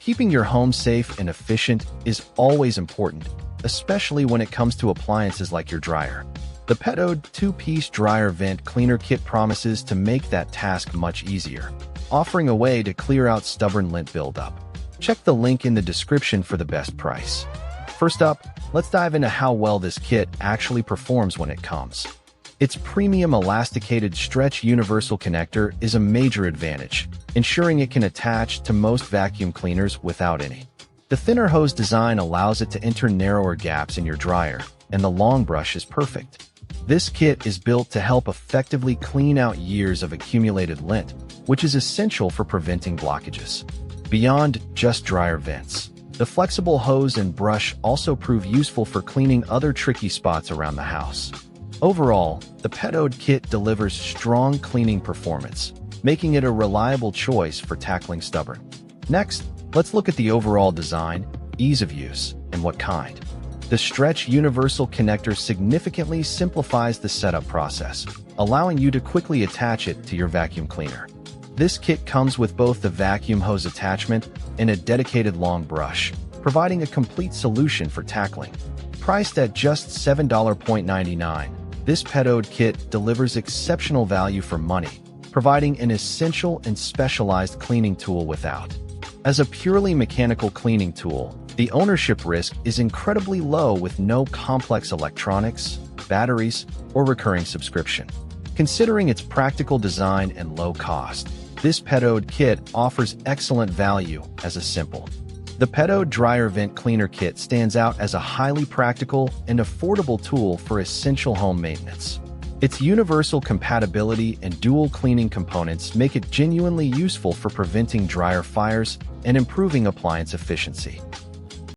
Keeping your home safe and efficient is always important, especially when it comes to appliances like your dryer. The PetOde 2-piece dryer vent cleaner kit promises to make that task much easier, offering a way to clear out stubborn lint buildup. Check the link in the description for the best price. First up, let's dive into how well this kit actually performs when it comes. Its premium elasticated stretch universal connector is a major advantage, ensuring it can attach to most vacuum cleaners without any. The thinner hose design allows it to enter narrower gaps in your dryer, and the long brush is perfect. This kit is built to help effectively clean out years of accumulated lint, which is essential for preventing blockages. Beyond just dryer vents, the flexible hose and brush also prove useful for cleaning other tricky spots around the house. Overall, the PetOde kit delivers strong cleaning performance, making it a reliable choice for tackling stubborn. Next, let's look at the overall design, ease of use, and what kind. The stretch universal connector significantly simplifies the setup process, allowing you to quickly attach it to your vacuum cleaner. This kit comes with both the vacuum hose attachment and a dedicated long brush, providing a complete solution for tackling. Priced at just $7.99, this PetOde kit delivers exceptional value for money, providing an essential and specialized cleaning tool without. As a purely mechanical cleaning tool, the ownership risk is incredibly low with no complex electronics, batteries, or recurring subscription. Considering its practical design and low cost, this PetOde kit offers excellent value as a simple. The PetOde Dryer Vent Cleaner Kit stands out as a highly practical and affordable tool for essential home maintenance. Its universal compatibility and dual cleaning components make it genuinely useful for preventing dryer fires and improving appliance efficiency.